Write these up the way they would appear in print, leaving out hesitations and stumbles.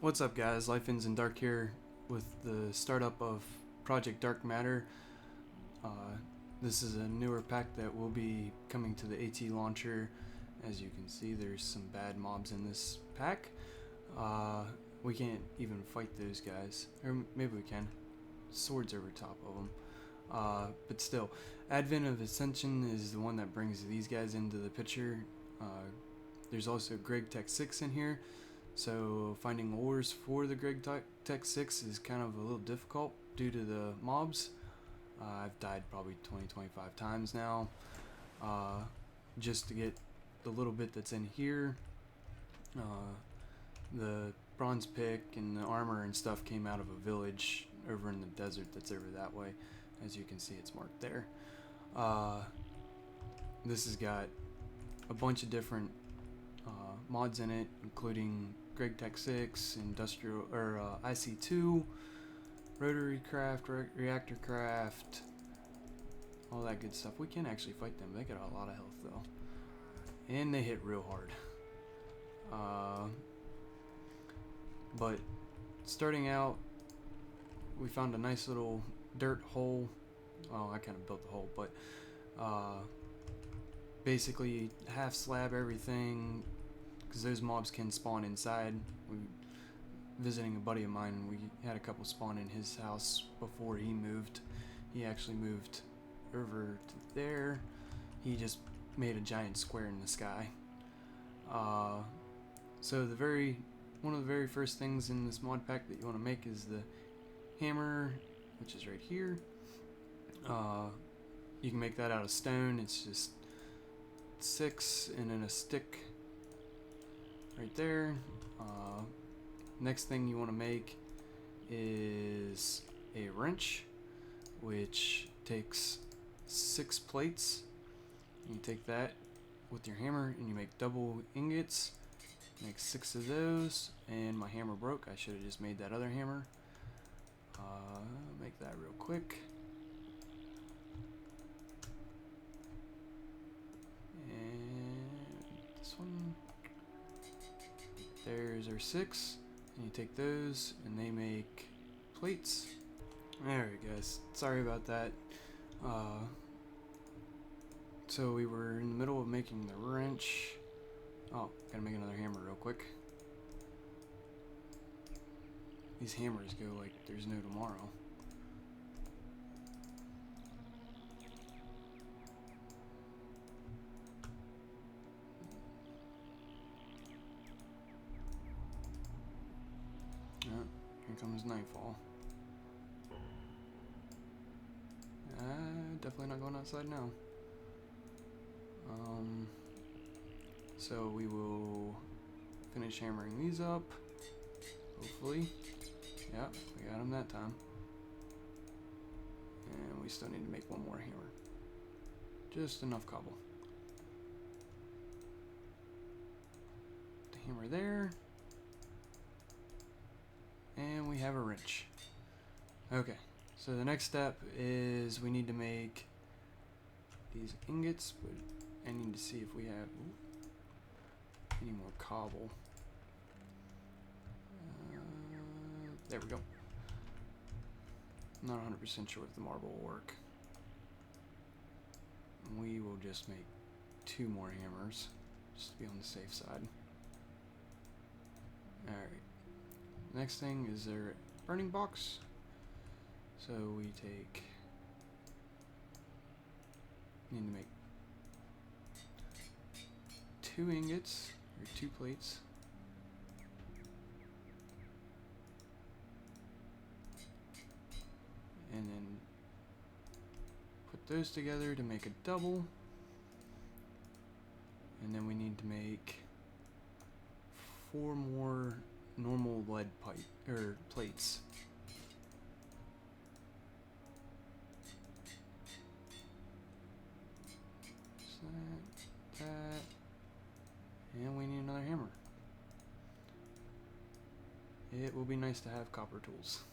What's up, guys? Life Ends in Dark here with the startup of Project Dark Matter. This is a newer pack that will be coming to the AT launcher. As you can see, there's some bad mobs in this pack. We can't even fight those guys, or maybe we can. Swords over top of them. But still, Advent of Ascension is the one that brings these guys into the picture. There's also Gregtech 6 in here. So finding ores for the Gregtech 6 is kind of a little difficult due to the mobs. I've died probably 20-25 times now just to get the little bit that's in here. The bronze pick and the armor and stuff came out of a village over in the desert that's over that way. As you can see, it's marked there. This has got a bunch of different mods in it, including Gregtech 6, Industrial or IC2, Rotary Craft, Reactor Craft, all that good stuff. We can actually fight them. They got a lot of health though, and they hit real hard. But starting out, we found a nice little dirt hole. Well, I kind of built the hole, but basically half slab everything, because those mobs can spawn inside. Visiting a buddy of mine, we had a couple spawn in his house before he moved. He actually moved over to there. He just made a giant square in the sky. So one of the very first things in this mod pack that you want to make is the hammer, which is right here. You can make that out of stone. It's just 6 and then a stick right there. Next thing you want to make is a wrench, which takes 6 plates. You take that with your hammer and you make double ingots. Make 6 of those, and my hammer broke. I should have just made that other hammer. Make that real quick. And this one. There's our 6. And you take those, and they make plates. Alright, guys. Sorry about that. So we were in the middle of making the wrench. Oh, gotta make another hammer real quick. These hammers go like there's no tomorrow. Oh, here comes nightfall. Definitely not going outside now. So we will finish hammering these up, hopefully. Yep, we got them that time. And we still need to make one more hammer. Just enough cobble. The hammer there. And we have a wrench. Okay, so the next step is we need to make these ingots, but I need to see if we have any more cobble. There we go. Not 100% sure if the marble will work. We will just make 2 more hammers, just to be on the safe side. Alright. Next thing is our burning box. So we need to make 2 ingots, or 2 plates. And then put those together to make a double. And then we need to make 4 more normal lead plates. So that, and we need another hammer. It will be nice to have copper tools.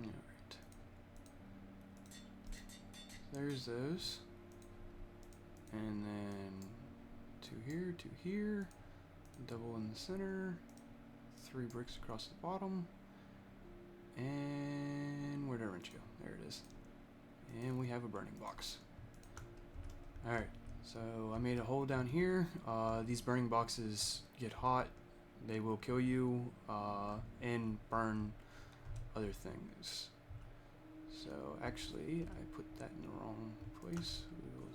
Alright. There's those. And then two here, double in the center, 3 bricks across the bottom, and where'd our wrench go? There it is. And we have a burning box. Alright, so I made a hole down here. These burning boxes get hot, they will kill you, and burn other things. So actually, I put that in the wrong place. We will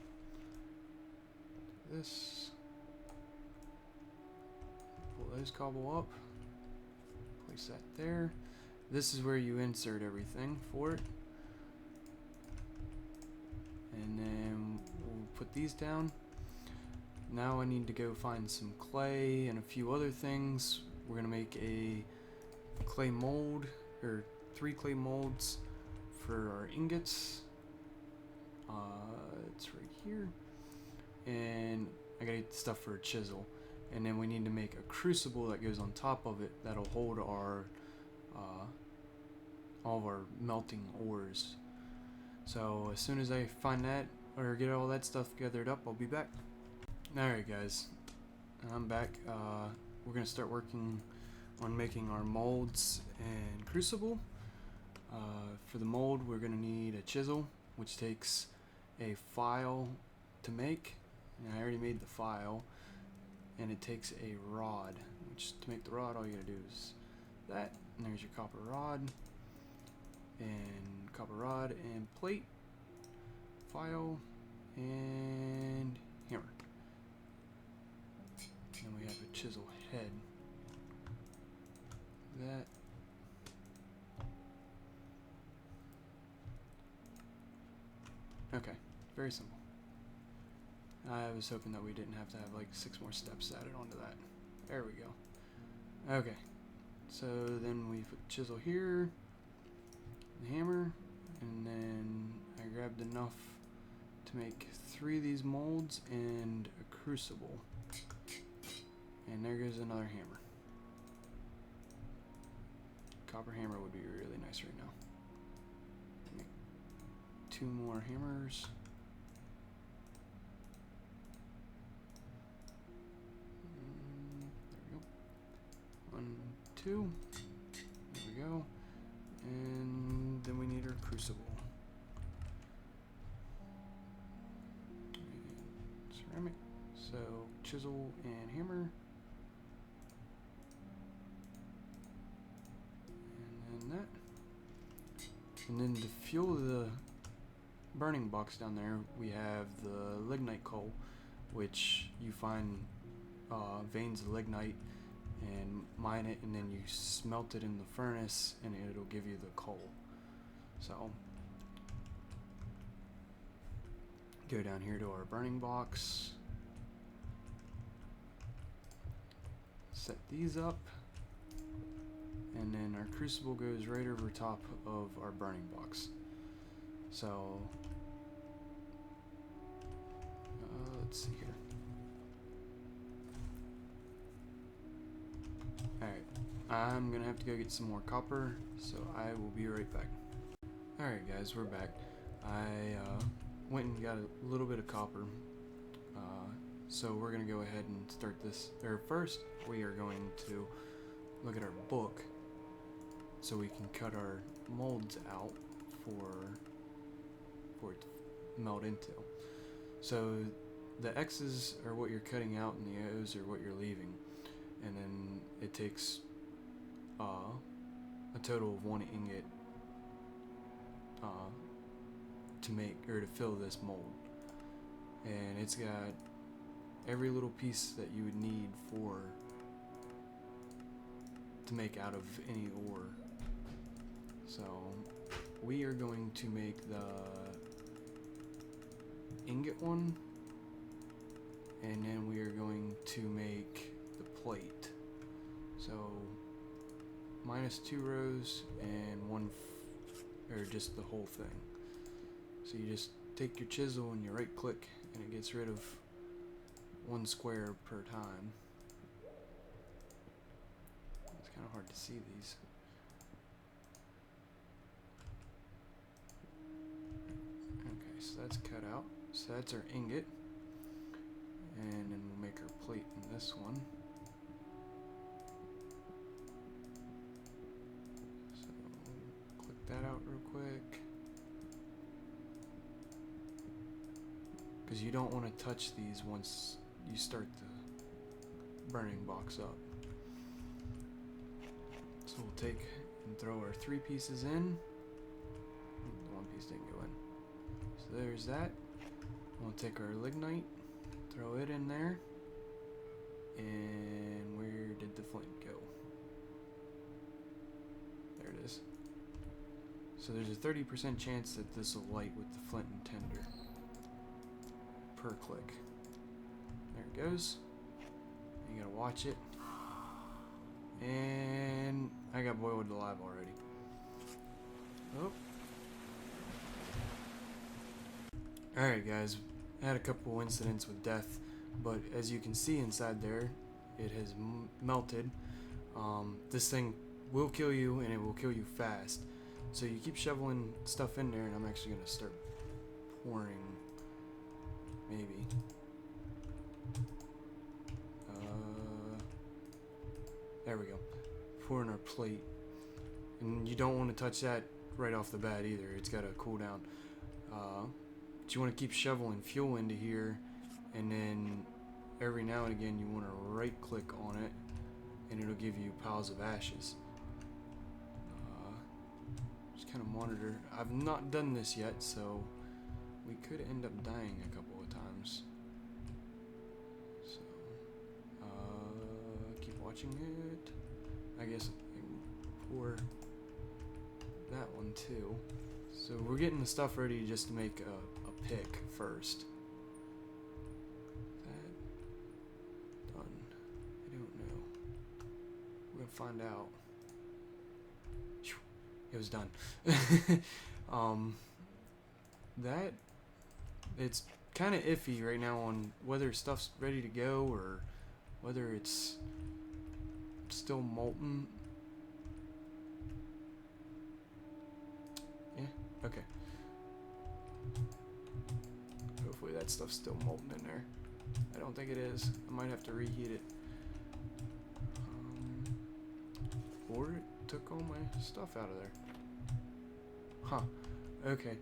do this. Pull those cobble up. Place that there. This is where you insert everything for it. And then we'll put these down. Now I need to go find some clay and a few other things. We're gonna make a clay mold, or 3 clay molds for our ingots. It's right here. And I gotta get stuff for a chisel. And then we need to make a crucible that goes on top of it that'll hold our all of our melting ores. So as soon as I find that, or get all that stuff gathered up, I'll be back. Alright guys, I'm back. We're gonna start working on making our molds and crucible. For the mold, we're gonna need a chisel, which takes a file to make. And I already made the file. And it takes a rod, which to make the rod, all you gotta do is that. And there's your copper rod. And copper rod and plate, file, and hammer. And we have a chisel head. That. Okay, very simple. I was hoping that we didn't have to have like 6 more steps added onto that. There we go. Okay, so then we put the chisel here, the hammer, and then I grabbed enough to make 3 of these molds and a crucible. And there goes another hammer. Copper hammer would be really nice right now. Make 2 more hammers. There we go. 1, 2. There we go. And then we need our crucible. And ceramic. So chisel and hammer. And then that. And then to fuel the burning box down there, we have the lignite coal, which you find veins of lignite and mine it, and then you smelt it in the furnace and it'll give you the coal. So go down here to our burning box, set these up, and then our crucible goes right over top of our burning box. So let's see here. Alright, I'm gonna have to go get some more copper, so I will be right back. Alright guys, we're back. I went and got a little bit of copper, so we're gonna go ahead and start this. First, we are going to look at our book so we can cut our molds out for it to melt into. So the X's are what you're cutting out and the O's are what you're leaving. And then it takes a total of 1 ingot to make, or to fill this mold. And it's got every little piece that you would need to make out of any ore. So we are going to make the ingot one, and then we are going to make the plate. So -2 rows and or just the whole thing. So you just take your chisel and you right click and it gets rid of 1 square per time. It's kind of hard to see these. so that's cut out. So that's our ingot. And then we'll make our plate in this one. So click that out real quick. Because you don't want to touch these once you start the burning box up. So we'll take and throw our 3 pieces in. The 1 piece didn't go in. So there's that. We'll take our lignite, throw it in there. And where did the flint go? There it is. So there's a 30% chance that this will light with the flint and tinder per click. There it goes. You gotta watch it. And I got boiled alive already. Oh. Alright guys, I had a couple incidents with death, but as you can see inside there, it has melted. This thing will kill you, and it will kill you fast. So you keep shoveling stuff in there, and I'm actually going to start pouring, maybe. There we go. Pouring our plate. And you don't want to touch that right off the bat either. It's got to cool down. But you want to keep shoveling fuel into here, and then every now and again you want to right click on it, and it'll give you piles of ashes. Just kind of monitor. I've not done this yet, so we could end up dying a couple of times. So, keep watching it. I guess I can pour that one too. So we're getting the stuff ready just to make a pick first. That done? I don't know. We're gonna find out. It was done. That it's kind of iffy right now on whether stuff's ready to go or whether it's still molten. Yeah, okay. Hopefully that stuff's still molten in there. I don't think it is. I might have to reheat it. Or it took all my stuff out of there. Huh. Okay.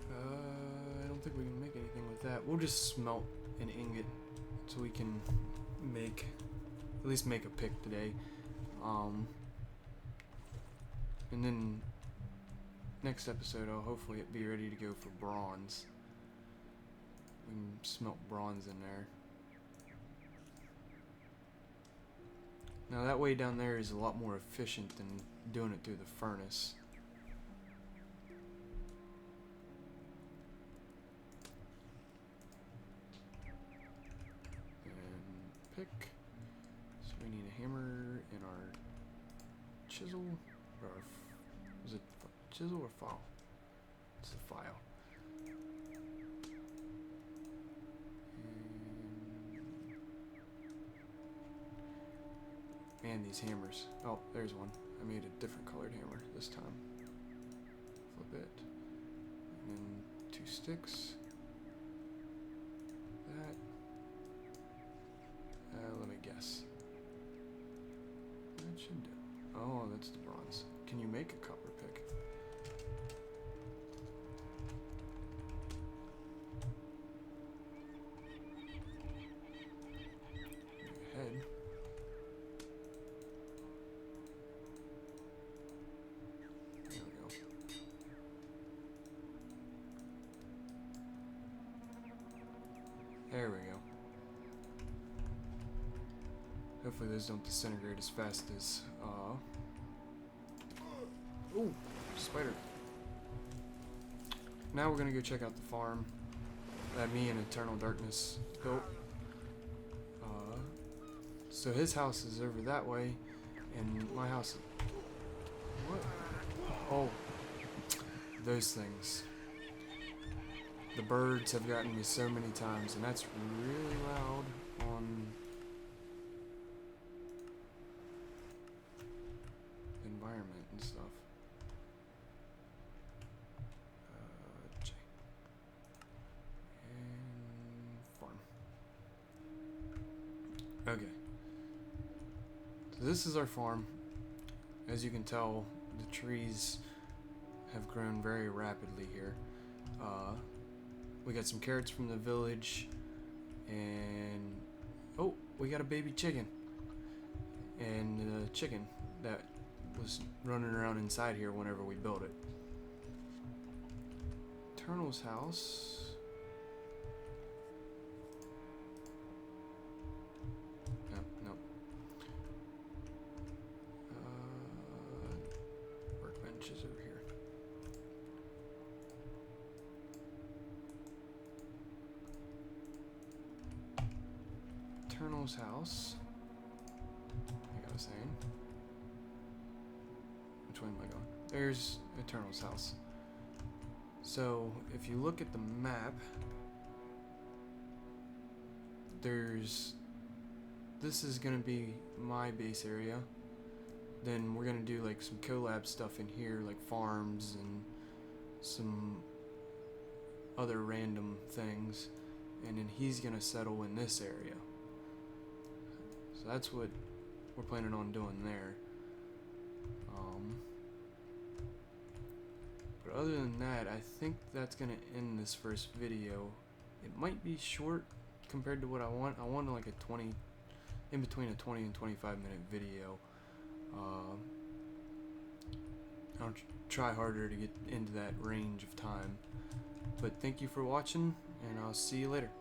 I don't think we can make anything with that. We'll just smelt an ingot so we can make, at least make a pick today. And then next episode I'll hopefully be ready to go for bronze. We can smelt bronze in there. Now that way down there is a lot more efficient than doing it through the furnace. And pick. So we need a hammer and our chisel, or our, is it chisel or file? It's a file. Man, these hammers. Oh, there's one. I made a different colored hammer this time. Flip it. And then 2 sticks. That. Let me guess. That should do. Oh, that's the bronze. Can you make a copper pick? Head. There we go. Hopefully those don't disintegrate as fast as, ooh, spider. Now we're gonna go check out the farm that me and Eternal Darkness built. So his house is over that way, and my house, what? Oh, those things. The birds have gotten me so many times, and that's really loud on the environment and stuff. Okay. So this is our farm. As you can tell, the trees have grown very rapidly here. We got some carrots from the village, and oh, we got a baby chicken. And the chicken that was running around inside here whenever we built it. Eternal's house. No. Workbench is over here. Eternal's house. Like I was saying. Which way am I going? There's Eternal's house. So, if you look at the map, this is gonna be my base area. Then we're gonna do like some collab stuff in here, like farms and some other random things. And then he's gonna settle in this area. So that's what we're planning on doing there. But other than that, I think that's gonna end this first video. It might be short compared to what I want. I want like a 20, in between a 20 and 25-minute video. I'll try harder to get into that range of time. But thank you for watching, and I'll see you later.